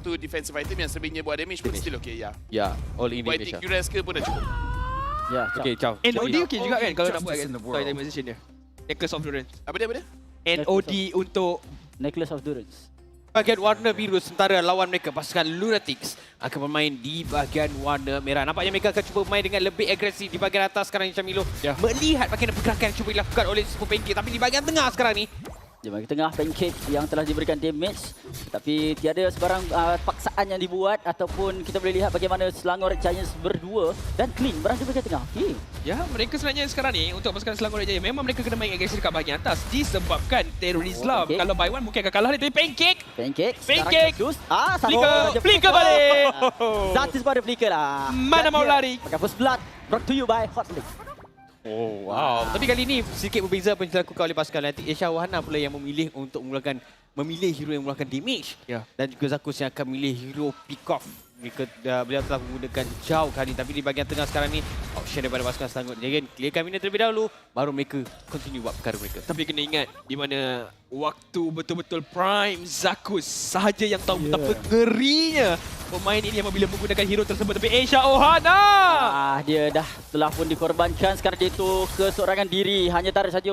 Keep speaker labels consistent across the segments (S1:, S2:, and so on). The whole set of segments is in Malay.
S1: satu defensive item yang selebihnya buat damage pun still okay, ya.
S2: Ya, all in
S1: Buat
S2: damage.
S1: TQ ke pun dah cukup.
S3: Ya,
S2: Okay, ciao.
S4: NOD okey juga kan kalau nak buat
S5: Justice
S4: kan.
S5: in the world.
S4: Itemization dia. Necklace of Durance.
S1: Apa dia?
S4: NOD untuk
S3: Necklace of Durance.
S2: Bahagian warna biru sementara lawan mereka pasukan Lunatics akan bermain di bahagian warna merah. Nampaknya mereka akan cuba bermain dengan lebih agresif di bahagian atas sekarang ni Camilo.
S4: Ya.
S2: Melihat bahagian pergerakan yang cuba dilakukan oleh Super Pancake, tapi di bahagian tengah sekarang ni
S3: Di bahagian tengah Pancake yang telah diberikan damage, tapi tiada sebarang paksaan yang dibuat ataupun kita boleh lihat bagaimana Selangor Giants berdua dan Clean berada di bahagian tengah. Okay.
S4: ya, mereka sebenarnya sekarang ni untuk pasukan Selangor Jaya memang mereka kena main agresif dekat bahagian atas disebabkan Terorislam.
S3: Okay.
S4: Kalau by one mungkin akan kalah dia, tapi Pancake
S3: Pancake.
S4: Pancake.
S3: Flicker
S4: balik.
S3: Zatis pada flicker lah.
S4: Mana mau lari?
S3: Pakai first blood. Brought to you by Hotlink.
S2: Oh wow. Tapi kali ini sedikit berbeza apa yang dilakukan oleh pasukan Lunatics. Esha Wahana pula yang memilih untuk memilih hero yang mengeluarkan damage.
S4: Ya.
S2: Dan juga Zakus yang akan memilih hero pick off. Beliau telah menggunakan jauh kali, tapi di bahagian tengah sekarang ni option daripada pasukan Selangor Giant clearkan minion terlebih dahulu, baru mereka continue buat perkara mereka.
S4: Tapi kena ingat di mana waktu betul-betul prime Zakus sahaja yang tahu betapa ngerinya pemain ini apabila menggunakan hero tersebut. Tapi Esha Ohana
S3: Dia dah telah pun dikorbankan. Sekarang dia itu keseorangan diri. Hanya Tara saja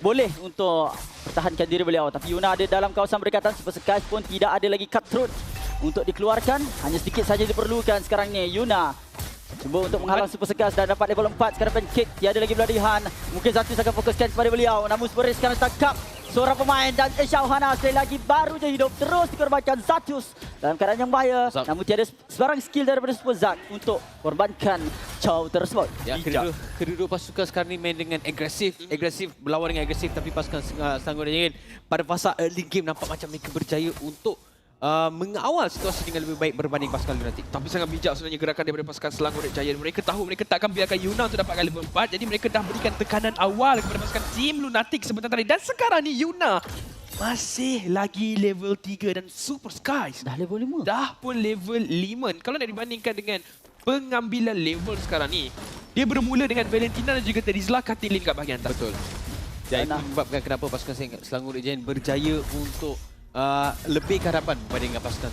S3: boleh untuk pertahankan diri beliau. Tapi Yuna ada dalam kawasan berdekatan. Super Skies pun tidak ada lagi cutthroat untuk dikeluarkan. Hanya sedikit saja diperlukan sekarang ni. Yuna cuba untuk menghalang Super Skies dan dapat level 4. Sekarang Pancake tiada lagi berlarihan. Mungkin Zatus akan fokuskan kepada beliau. Namun Super Race sekarang tangkap seorang pemain dan Esha Ohana sekali lagi baru je hidup. Terus dikorbankan Zatus dalam keadaan yang bahaya.
S2: Zat.
S3: Namun tiada sebarang skill daripada Super Zat untuk korbankan Chow tersebut.
S2: Ya, kedua pasukan sekarang ni main dengan agresif berlawan dengan agresif, tapi pasukan Selangor Giant pada fasa early game nampak macam mereka berjaya untuk mengawal situasi dengan lebih baik berbanding pasukan Lunatic.
S4: tapi sangat bijak sebenarnya gerakan daripada pasukan Selangor Giant. Mereka tahu mereka tak akan biarkan Yuna untuk dapatkan level 4. Jadi mereka dah berikan tekanan awal kepada pasukan Team Lunatic sebentar tadi. Dan sekarang ni Yuna masih lagi level 3 dan Super Skies
S3: Dah level 5.
S4: dah pun level 5. Kalau nak dibandingkan dengan pengambilan level sekarang ni, dia bermula dengan Valentina dan juga Terizla Katilin kat bahagian atas.
S2: Betul. Dan itu menyebabkan kenapa pasukan Selangor Giant berjaya untuk lebih ke hadapan berbanding dengan pasukan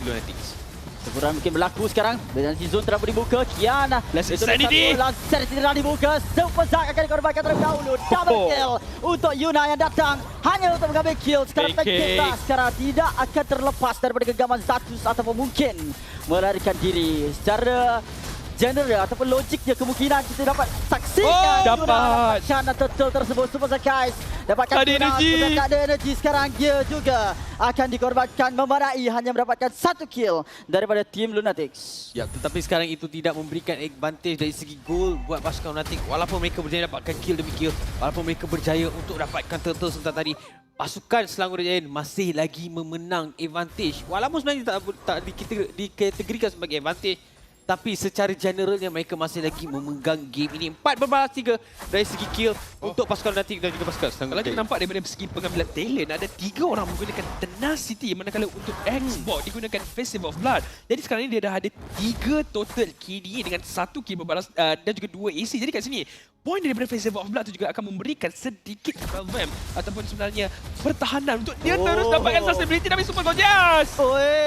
S2: Lunatics.
S3: Sekurang mungkin berlaku sekarang. Dengan zone telah dibuka. Kiana.
S4: Last Insanity.
S3: Last Insanity telah dibuka. Super Zack akan dikorbankan terlebih dahulu. Double kill untuk Yuna yang datang hanya untuk mengambil kill. Sekarang Pancake sekarang tidak akan terlepas daripada genggaman Zatus ataupun mungkin melarikan diri. Secara general ataupun logiknya kemungkinan kita dapat saksikan
S4: dapat
S3: Shana Turtle tersebut. Super Skies dapatkan
S4: ada energi.
S3: sudah tak ada energi sekarang. Dia juga akan dikorbankan memadai hanya mendapatkan 1 kill daripada tim Lunatics.
S2: Ya, tetapi sekarang itu tidak memberikan advantage dari segi gol buat pasukan Lunatic. Walaupun mereka berjaya dapatkan kill demi kill, walaupun mereka berjaya untuk dapatkan turtle sebentar tadi, pasukan Selangor Giant masih lagi memenang advantage. Walaupun sebenarnya tak dikategorikan sebagai advantage, tapi secara generalnya mereka masih lagi memegang game ini. 4/3 dari segi kill untuk pasukan Lunatic dan juga pasukan Selangor
S4: Kalau kita
S2: Giant.
S4: nampak daripada segi pengambilan talent, ada 3 orang menggunakan Tenacity, manakala untuk Xbox digunakan Festival of Blood. Jadi sekarang ni dia dah ada 3 total KD dengan 1 kill berbalas dan juga 2 AC. Jadi kat sini poin daripada Festival of Blood tu juga akan memberikan sedikit revamp ataupun sebenarnya pertahanan untuk dia terus dapatkan sustainability. Tapi Super Gorgeous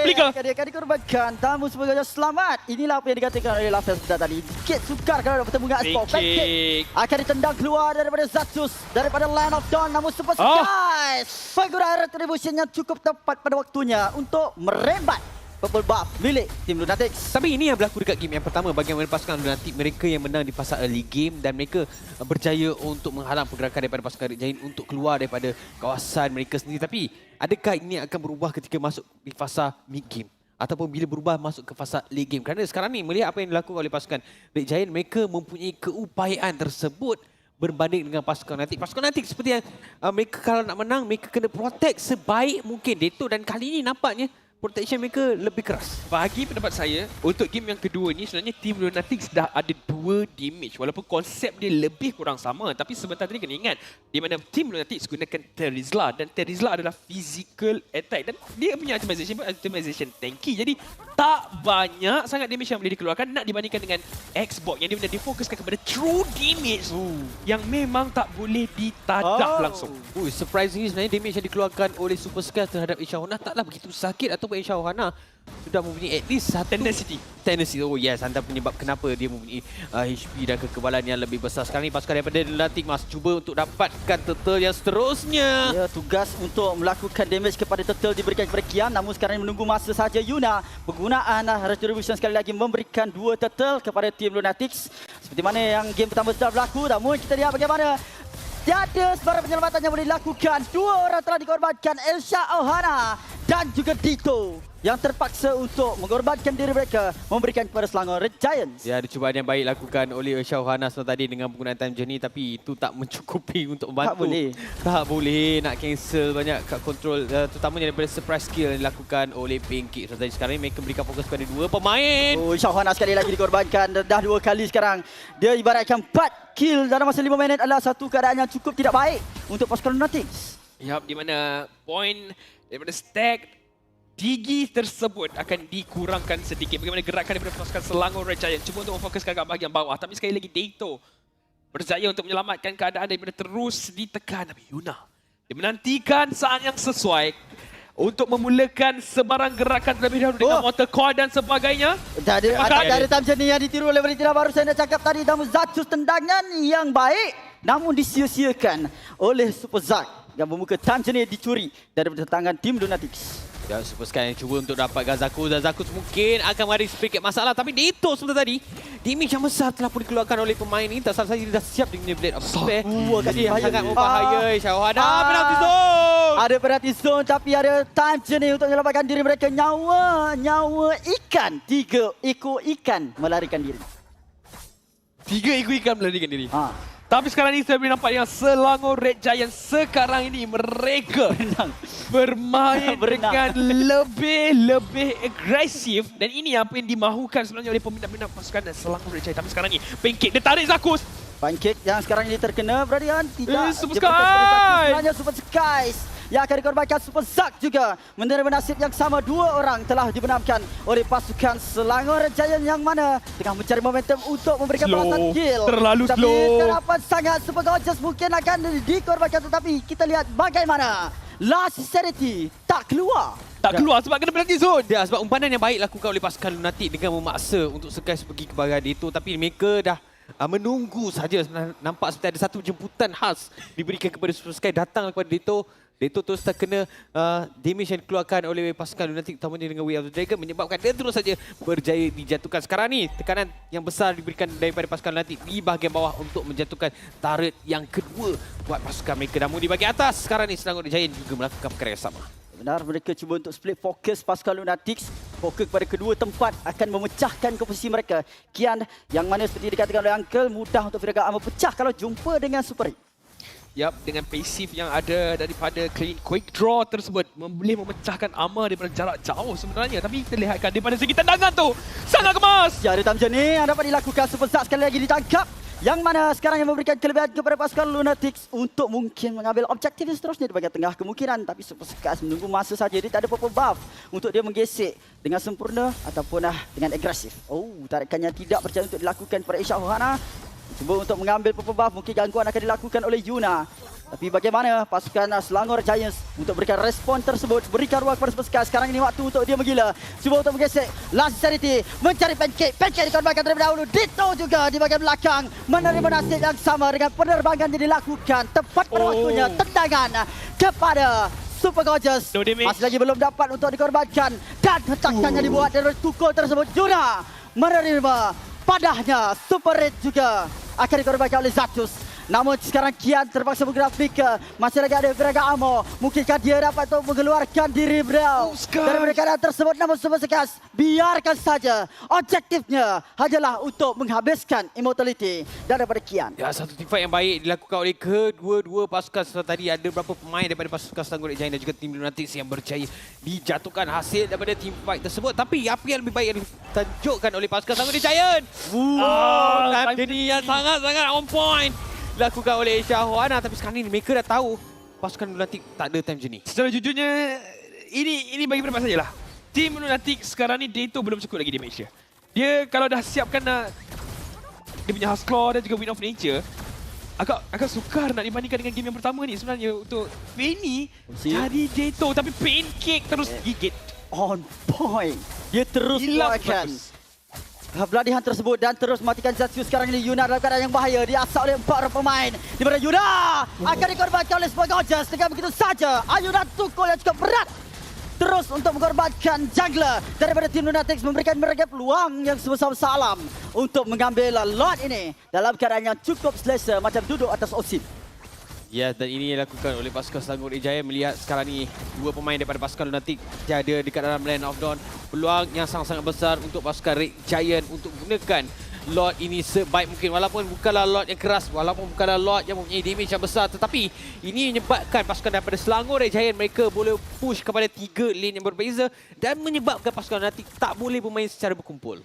S4: Flicker.
S3: Dia akan dikorbankan. Namun Super Gorgeous selamat. Inilah apa yang dikatakan oleh Lafaz sebentar tadi. Sikit sukar kalau bertemu dengan Xbox. Pancake akan ditendang keluar daripada Zatus, daripada Land of Dawn. Namun Super Skies penggunaan retribution yang cukup tepat pada waktunya untuk merembat purple buff milik tim Lunatics.
S2: Tapi ini yang berlaku dekat game yang pertama, bagaimana pasukan Lunatic mereka yang menang di fasa early game dan mereka berjaya untuk menghalang pergerakan daripada pasukan Giant untuk keluar daripada kawasan mereka sendiri. Tapi adakah ini akan berubah ketika masuk di fasa mid game ataupun bila berubah masuk ke fasa late game? Kerana sekarang ni melihat apa yang dilakukan oleh pasukan Red Giant, mereka mempunyai keupayaan tersebut berbanding dengan pasukan Lunatic. Pasukan Lunatic seperti yang mereka kalau nak menang, mereka kena protect sebaik mungkin Deto, dan kali ini nampaknya protection mereka lebih keras.
S4: Bagi pendapat saya, untuk game yang kedua ni sebenarnya Team Lunatics dah ada 2 damage. Walaupun konsep dia lebih kurang sama, tapi sebentar tadi kena ingat di mana Team Lunatics gunakan Terizla, dan Terizla adalah physical attack dan dia punya itemization pun itemization tanky. Jadi tak banyak sangat damage yang boleh dikeluarkan nak dibandingkan dengan Xbox yang dia benar difokuskan kepada true damage yang memang tak boleh ditadah langsung.
S2: Surprisingly sebenarnya damage yang dikeluarkan oleh Super Skies terhadap Esha Ohana taklah begitu sakit ataupun Esha Ohana sudah mempunyai at least satu tendency. Oh yes, anda penyebab kenapa dia mempunyai HP dan kekebalan yang lebih besar. Sekarang ni pasukan daripada Lunatic mas cuba untuk dapatkan turtle yang seterusnya.
S3: Ya, tugas untuk melakukan damage kepada turtle diberikan kepada Kian. Namun sekarang menunggu masa saja Yuna. Penggunaan Retribution sekali lagi memberikan 2 turtle kepada tim Lunatics. Seperti mana yang game pertama sudah berlaku. Namun kita lihat bagaimana tiada sebarang penyelamatan yang boleh dilakukan. 2 orang telah dikorbankan, Elsha Ohana dan juga Dito, yang terpaksa untuk mengorbankan diri mereka memberikan kepada Selangor Red Giants.
S2: Ya, ada cubaan yang baik lakukan oleh Elsha Ohana tadi dengan penggunaan time journey, tapi itu tak mencukupi untuk membantu. Tak boleh nak cancel banyak cut control, terutamanya daripada surprise skill yang dilakukan oleh Pancake. Tadi sekarang ni mereka berikan fokus kepada 2 pemain.
S3: Oh, Elsha Ohana sekali lagi dikorbankan, dah 2 kali sekarang. Dia ibaratkan 4 kill dalam masa 5 minit adalah satu keadaan yang cukup tidak baik untuk pasukan Lunatics.
S4: Yap, di mana poin daripada stack Digi tersebut akan dikurangkan sedikit. Bagaimana gerakan daripada pasukan Selangor Red Giant cuba untuk memfokuskan kat bahagian bawah. Tapi sekali lagi Dato berjaya untuk menyelamatkan keadaan daripada terus ditekan. Tapi Yuna, dia menantikan saat yang sesuai untuk memulakan sebarang gerakan terlebih dahulu dengan Mortal Coil dan sebagainya.
S3: Ada time journey yang ditiru oleh Valentina baru saya nak cakap tadi. Namun Zatus tendangan yang baik namun disia-siakan oleh Super Zack yang membuka time journey dicuri daripada tangan tim Lunatics.
S2: Ya, Super Sky yang cuba untuk dapatkan Zakus, dan Zakus mungkin akan menghadapi sedikit masalah. Tapi Dito sebentar tadi, damage yang besar telah pun dikeluarkan oleh pemain ini. Tak salah saya dah siap dengan Blade of Despair. Jadi yang sangat berbahaya. Syahwana, penalti zone!
S3: Ada penalti zone tapi ada time journey untuk menyelamatkan diri mereka. Nyawa ikan. 3 ekor ikan melarikan diri.
S4: 3 ekor ikan melarikan diri. Tapi sekarang ini saya boleh nampak yang Selangor Red Giant sekarang ini mereka bermain dengan lebih agresif, dan ini apa yang dimahukan sebenarnya oleh peminat-peminat pasukan Selangor Red Giant. Tapi sekarang ini Pancake dia tarik Zakus.
S3: Pancake yang sekarang ini terkena perhatian tidak.
S4: Super Sky.
S3: Sebenarnya Super Skies yang akan dikorbankan. Super Zack juga menerima nasib yang sama. 2 orang telah dibenamkan oleh pasukan Selangor Red Giant yang mana tengah mencari momentum untuk memberikan balasan kill.
S4: Terlalu
S3: tapi
S4: slow.
S3: Tapi harapan sangat Super Gorgeous mungkin akan dikorbankan, tetapi kita lihat bagaimana Last Sincerity tak keluar
S4: sebab kena penalti zone.
S2: Ya, sebab umpanan yang baik lakukan oleh pasukan Lunatic dengan memaksa untuk Skies pergi ke bahagian Dito, tapi mereka dah menunggu saja. Nampak seperti ada satu jemputan khas diberikan kepada Super Sky datang kepada Dito. Dito terus terkena damage yang dikeluarkan oleh pasukan Lunatic, utamanya dengan Way of the Dragon, menyebabkan dia terus saja berjaya dijatuhkan. Sekarang ni tekanan yang besar diberikan daripada pasukan Lunatic di bahagian bawah untuk menjatuhkan turret yang kedua buat pasukan mereka. Namun di bahagian atas sekarang ni Selangor Giant juga melakukan perkara yang sama.
S3: Benar, mereka cuba untuk split fokus pasukan Lunatics. Fokus kepada kedua tempat akan memecahkan komposisi mereka. Kian yang mana seperti dikatakan oleh Uncle, mudah untuk Firaga memecah kalau jumpa dengan Super Hit.
S4: Yap, dengan pasif yang ada daripada Clean Quick Draw tersebut boleh memecahkan armor daripada jarak jauh sebenarnya. Tapi kita lihatkan daripada segi tendangan tu sangat kemas.
S3: Ya, ada time journey yang dapat dilakukan. Super Zack sekali lagi ditangkap. Yang mana sekarang yang memberikan kelebihan kepada pasukan Lunatics untuk mungkin mengambil objektif seterusnya di bahagian tengah kemungkinan. Tapi Super Skies menunggu masa saja. Dia tak ada apa-apa buff untuk dia menggesek dengan sempurna ataupun dengan agresif. Oh, tarikannya tidak berjaya untuk dilakukan kepada Elsha Ohana. Cuba untuk mengambil apa-apa buff, mungkin gangguan akan dilakukan oleh Yuna. Tapi bagaimana pasukan Selangor Giants untuk berikan respon tersebut, berikan ruang kepada Super Sky. Sekarang ini waktu untuk dia menggila. Cuba untuk menggesek. Last Sincerity mencari Pancake. Pancake dikorbankan terlebih dahulu. Dito juga di bahagian belakang menerima nasib yang sama dengan penerbangan yang dilakukan. Tepat pada waktunya tendangan kepada Super Gorgeous. Masih lagi belum dapat untuk dikorbankan. Dan hentakan yang dibuat dari tukul tersebut. Yuna menerima padahnya. Super Red juga akan dikorbankan oleh Zatus. Namun sekarang Kian terpaksa bergerak ke. Masih lagi ada Viraga Amo. Mungkinkah dia dapat untuk mengeluarkan diri beliau dari keadaan tersebut. Namun Super Skies biarkan saja. Objektifnya hanyalah untuk menghabiskan immortality daripada Kian.
S2: Ya, satu teamfight yang baik dilakukan oleh kedua-dua pasukan. Setelah tadi ada beberapa pemain daripada pasukan Selangor Giant dan juga tim Lunatics yang berjaya dijatuhkan hasil daripada teamfight tersebut. Tapi apa yang lebih baik yang ditunjukkan oleh pasukan Selangor Giant? Time journey yang sangat-sangat on point dilakukan oleh Elsha Ohana, tapi sekarang ni mereka dah tahu pasukan Lunatic tak ada time journey.
S4: Secara jujurnya, ini bagi pendapat saya lah. Tim Lunatic sekarang ni Dato belum cukup lagi damage dia. Dia kalau dah siapkan dia punya Husklaw dan juga Wind of Nature, agak sukar nak dibandingkan dengan game yang pertama ni sebenarnya untuk Penny jadi Dato, tapi Pancake terus gigit.
S3: On point. Dia terus
S4: Hilang
S3: keluarkan
S4: bagus.
S3: Bloody Hunt tersebut dan terus matikan Zatsu. Sekarang ini Yuna dalam keadaan yang bahaya. Diasap oleh 4 orang pemain. Di mana Yuna akan dikorbankan oleh Sport Gorgeous. Dengan begitu saja, Ayuna tukul yang cukup berat. Terus untuk mengorbankan jungler daripada tim Lunatics, memberikan mereka peluang yang sebesar-besar alam untuk mengambil Lord ini dalam keadaan yang cukup selesa macam duduk atas Osip.
S2: Ya, dan ini dilakukan oleh pasukan Selangor Jaya. Melihat sekarang ni dua pemain daripada pasukan Lunatic ada dekat dalam Land of Dawn. Peluang yang sangat-sangat besar untuk pasukan Red Giant untuk gunakan Lord ini sebaik mungkin. Walaupun bukanlah Lord yang keras, walaupun bukanlah Lord yang mempunyai damage yang besar, tetapi ini menyebabkan pasukan daripada Selangor Red Giant mereka boleh push kepada 3 lane yang berbeza dan menyebabkan pasukan Lunatic tak boleh bermain secara berkumpul.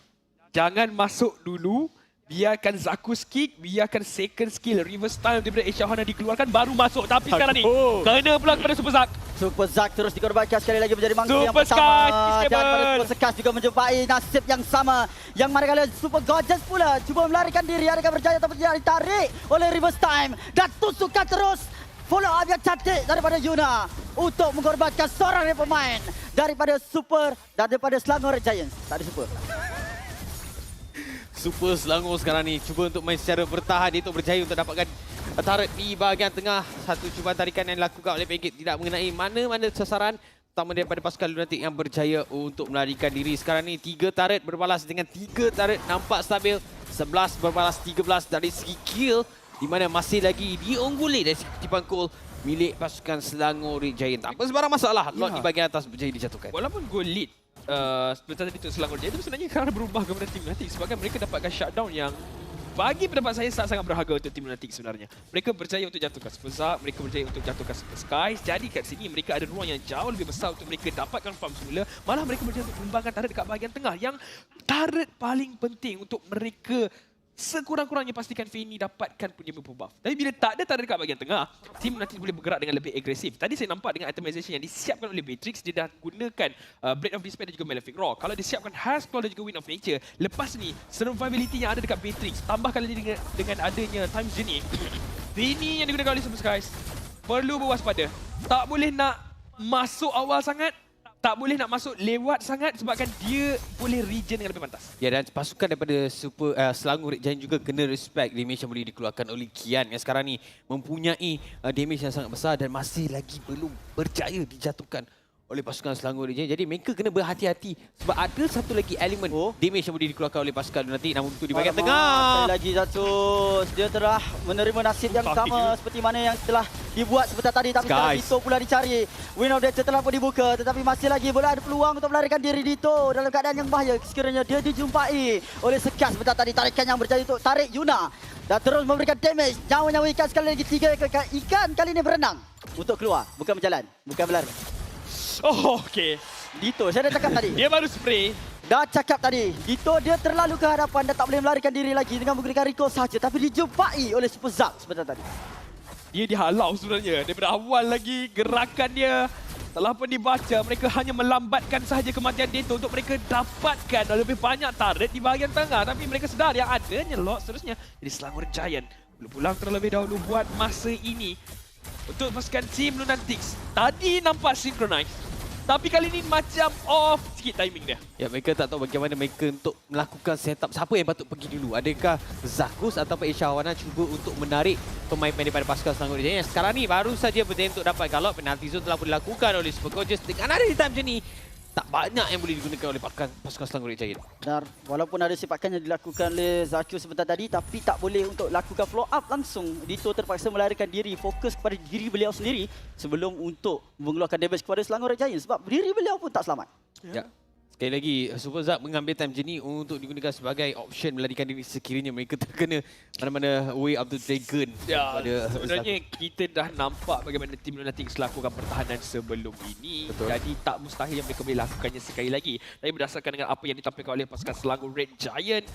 S4: Jangan masuk dulu. Biarkan Zaku's kick, biarkan second skill reverse time daripada Eshahana dikeluarkan baru masuk. Tapi sekarang ni kena pula kepada Super Zack.
S3: Super Zack terus dikorbankan sekali lagi menjadi mangsa yang
S4: Super
S3: pertama.
S4: Sky,
S3: Dan pada Super Sky juga menjumpai nasib yang sama. Yang manakala Super Gorgeous pula cuba melarikan diri. Adakah berjaya ataupun tidak ditarik oleh reverse time. Dan tusukan terus. Follow up yang cantik daripada Yuna untuk mengorbankan seorang pemain daripada Super dan daripada Selangor Giants. Tak ada Super.
S2: Super Selangor sekarang ni cuba untuk main secara bertahan. Dia untuk berjaya untuk dapatkan turret di bahagian tengah. Satu cubaan tarikan yang dilakukan oleh Pancake tidak mengenai mana-mana sasaran. Pertama daripada pasukan Lunatic yang berjaya untuk melarikan diri. Sekarang ni 3 turret berbalas dengan 3 turret nampak stabil. 11 berbalas 13 dari segi kill. Di mana masih lagi diungguli dari segi kutipan gol milik pasukan Selangor Giant. Tak apa sebarang masalah. Lord di bahagian atas berjaya dijatuhkan.
S4: Walaupun gol lead sebentar tadi untuk Selangor Jaya, itu sebenarnya kerana berubah kepada tim Lunatic sebabkan mereka dapatkan shutdown yang bagi pendapat saya sangat berharga untuk tim Lunatic sebenarnya. Mereka berjaya untuk jatuhkan Super Zack, mereka berjaya untuk jatuhkan Super Skies. Jadi kat sini mereka ada ruang yang jauh lebih besar untuk mereka dapatkan farm semula. Malah mereka berjaya untuk mengembangkan turret dekat bahagian tengah yang turret paling penting untuk mereka sekurang-kurangnya pastikan Fanny dapatkan punya buff. Tapi bila tak ada turret dekat bahagian tengah, tim nanti boleh bergerak dengan lebih agresif. Tadi saya nampak dengan itemization yang disiapkan oleh Beatrix, dia dah gunakan Blade of Despair dan juga Malefic Roar. Kalau disiapkan Hearth Claw dan juga Wind of Nature, lepas ni survivability yang ada dekat Beatrix, tambahkan lagi dengan adanya Time Journey, Fanny yang digunakan oleh Super Skies perlu berwaspada. Tak boleh nak masuk awal sangat, tak boleh nak masuk lewat sangat sebabkan dia boleh regen dengan lebih pantas.
S2: Ya, dan pasukan daripada Selangor Red Giant juga kena respect damage yang boleh dikeluarkan oleh Kian yang sekarang ni mempunyai damage yang sangat besar dan masih lagi belum berjaya dijatuhkan oleh pasukan Selangor Red Giant. Jadi mereka kena berhati-hati sebab ada satu lagi elemen damage yang boleh dikeluarkan oleh pasukan nanti, namun itu di bahagian tengah.
S3: Sekali lagi Zatsus, dia telah menerima nasib yang sama seperti mana yang telah dibuat sebentar tadi. Tapi sekarang Dito pula dicari. Wind of Nature telah pun dibuka, tetapi masih lagi boleh ada peluang untuk melarikan diri Dito dalam keadaan yang bahaya. Sekiranya dia dijumpai oleh Sekas sebentar tadi. Tarikan yang berjaya untuk tarik Yuna dan terus memberikan damage. Nyawa-nyawa ikan sekali lagi 3 ikan kali ini berenang untuk keluar, bukan berjalan, bukan berlari.
S4: Oh, okey.
S3: Dito, saya dah cakap tadi.
S4: Dia baru spray.
S3: Dah cakap tadi, Dito dia terlalu ke hadapan dan tak boleh melarikan diri lagi dengan menggunakan recall sahaja. Tapi dijumpai oleh Super Zack sebentar tadi.
S4: Dia dihalau sebenarnya. Daripada awal lagi gerakan dia telah pun dibaca. Mereka hanya melambatkan sahaja kematian Dito untuk mereka dapatkan lebih banyak turret di bahagian tengah. Tapi mereka sedar yang adanya Lord seterusnya. Jadi Selangor Giant perlu pulang terlebih dahulu buat masa ini. Untuk pasukan tim Lunatics. Tadi nampak synchronize. Tapi kali ini macam off sikit timing dia.
S2: Ya, mereka tak tahu bagaimana mereka untuk melakukan setup. Siapa yang patut pergi dulu? Adakah Zakus ataupun Eshahana cuba untuk menarik pemain-pemain daripada pasukan Selangor Jaya? Sekarang ni baru saja berjaya untuk dapat galop. Penalti zone telah pun dilakukan oleh Super Gorgeous. Dengan ada di time macam ni, tak banyak yang boleh digunakan oleh pasukan Selangor Jaya.
S3: Benar, walaupun ada sepakan yang dilakukan oleh Zaku sebentar tadi, tapi tak boleh untuk lakukan follow up langsung. Dito terpaksa melarikan diri, fokus kepada diri beliau sendiri sebelum untuk mengeluarkan damage kepada Selangor Giant sebab diri beliau pun tak selamat.
S2: Ya. Sekali lagi, Super Zack mengambil time journey untuk digunakan sebagai option melarikan diri sekiranya mereka terkena mana-mana Way of the Dragon.
S4: Ya, sebenarnya kita dah nampak bagaimana tim Lunatics lakukan pertahanan sebelum ini. Betul. Jadi tak mustahil yang mereka boleh lakukannya sekali lagi. Tapi berdasarkan dengan apa yang ditampilkan oleh pasukan Selangor Red Giant,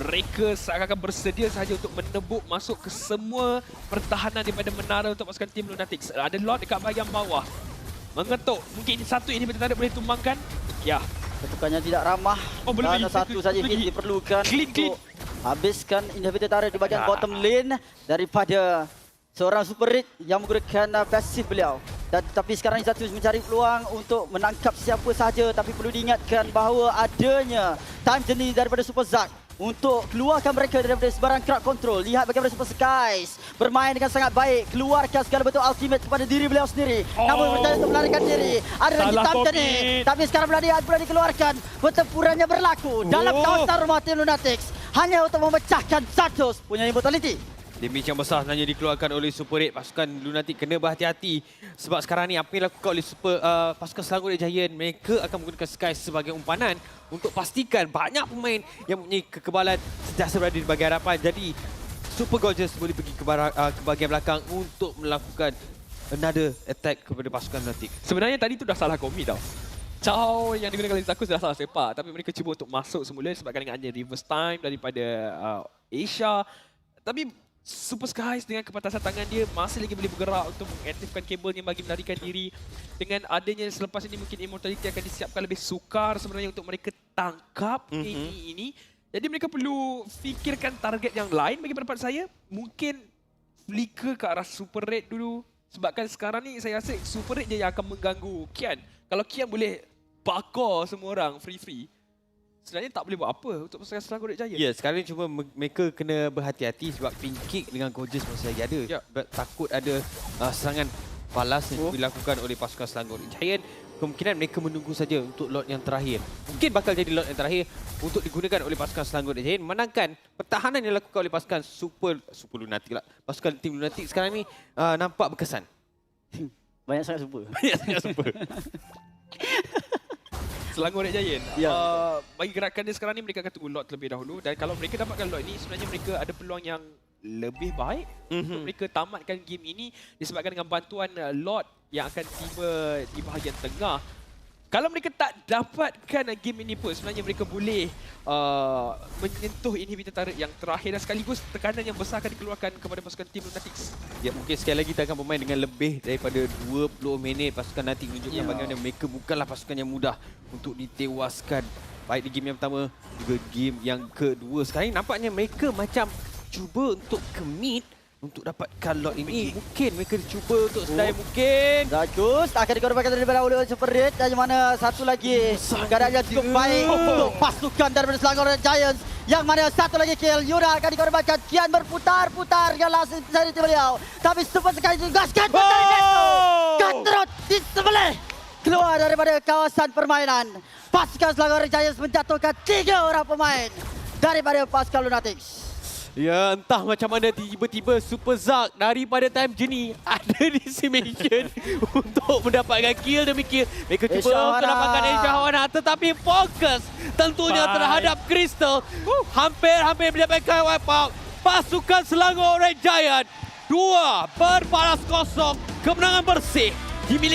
S4: mereka seakan-akan bersedia sahaja untuk menebuk masuk ke semua pertahanan daripada menara untuk pasukan tim Lunatics. Ada Lord dekat bahagian bawah. Mengetuk. Mungkin satu inhibitor turret boleh tumbangkan. Ya.
S3: Ketukannya tidak ramah.
S4: Oh, belum
S3: dan satu saja hit diperlukan untuk habiskan inhibitor turret di bahagian bottom lane daripada seorang Super Red yang menggunakan pasif beliau. Tapi sekarang Zatus mencari peluang untuk menangkap siapa sahaja. Tapi perlu diingatkan bahawa adanya time journey daripada Super Zack untuk keluarkan mereka daripada sebarang crowd control. Lihat bagaimana Super Skies bermain dengan sangat baik. Keluarkan segala bentuk ultimate kepada diri beliau sendiri. Namun berjaya untuk melarikan diri. Ada lagi time journey. Tapi sekarang boleh dikeluarkan. Pertempurannya berlaku dalam kawasan rumah tim Lunatics. Hanya untuk memecahkan Zatus punya immortality.
S2: Damage yang besar sebenarnya dikeluarkan oleh Super Red. Pasukan Lunatic kena berhati-hati. Sebab sekarang ni apa yang dilakukan oleh pasukan Selangor Red Giant, mereka akan menggunakan Sky sebagai umpanan untuk pastikan banyak pemain yang mempunyai kekebalan sentiasa berada di bahagian hadapan. Jadi Super Gorgeous boleh pergi ke bahagian belakang untuk melakukan another attack kepada pasukan Lunatic.
S4: Sebenarnya tadi tu dah salah komit tau. Chow yang digunakan oleh Zakus dah salah sepak. Tapi mereka cuba untuk masuk semula sebabkan dengan adanya reverse time daripada Asia. Tapi Super Skies dengan kepatasan tangan dia masih lagi boleh bergerak untuk mengaktifkan kabelnya bagi melarikan diri. Dengan adanya selepas ini mungkin immortality akan disiapkan lebih sukar sebenarnya untuk mereka tangkap ini. Jadi mereka perlu fikirkan target yang lain bagi pendapat saya. Mungkin flicker ke arah Super Red dulu. Sebabkan sekarang ni saya rasa Super Red je yang akan mengganggu Kian. Kalau Kian boleh bakar semua orang free-free, sebenarnya tak boleh buat apa untuk pasukan Selangor Red Giant.
S2: Ya, sekarang ni cuma mereka kena berhati-hati sebab pink kick dengan Gorgeous masih lagi ada.
S4: Ya.
S2: Takut ada serangan balas yang dilakukan oleh pasukan Selangor Red Giant. Kemungkinan mereka menunggu saja untuk lot yang terakhir. Mungkin bakal jadi lot yang terakhir untuk digunakan oleh pasukan Selangor Red Giant. Menangkan pertahanan yang dilakukan oleh pasukan Super Lunatic lah. Pasukan tim Lunatic sekarang ni nampak berkesan.
S3: Banyak sangat super.
S2: Banyak sangat super.
S4: Selangor Red Giant.
S3: Ya.
S4: Bagi gerakan dia sekarang ni mereka akan tunggu lot terlebih dahulu dan kalau mereka dapatkan lot ini sebenarnya mereka ada peluang yang lebih baik untuk mereka tamatkan game ini disebabkan dengan bantuan lot yang akan tiba di bahagian tengah. Kalau mereka tak dapatkan game ini pun sebenarnya mereka boleh menyentuh inhibitor turret yang terakhir dan sekaligus tekanan yang besar akan dikeluarkan kepada pasukan tim Lunatics.
S2: Ya, mungkin sekali lagi kita akan bermain dengan lebih daripada 20 minit. Pasukan Lunatic menunjukkan bagaimana mereka bukanlah pasukan yang mudah untuk ditewaskan. Baik di game yang pertama juga game yang kedua. Sekarang ni nampaknya mereka macam cuba untuk commit untuk dapatkan lot ini. Mungkin mereka cuba untuk sedaya mungkin.
S3: Zatus akan dikorbankan daripada oleh Super Red dan mana satu lagi keadaan yang cukup baik untuk pasukan daripada Selangor Red Giants. Yang mana satu lagi kill Yuna akan dikorbankan. Kian berputar-putar yang last dari tim beliau. Tapi Super sekali digaskan Cutthroat di sebelah keluar daripada kawasan permainan. Pasukan Selangor Red Giants menjatuhkan 3 orang pemain daripada pasukan Lunatics.
S2: Ya, entah macam mana tiba-tiba Super Zack daripada time journey ada decimation untuk mendapatkan kill demi kill. Mereka cuba untuk dapatkan Esyawana tetapi fokus tentunya terhadap Crystal. Hampir mendapatkan wipe out. Pasukan Selangor Red Giant 2-0 kemenangan bersih dimiliki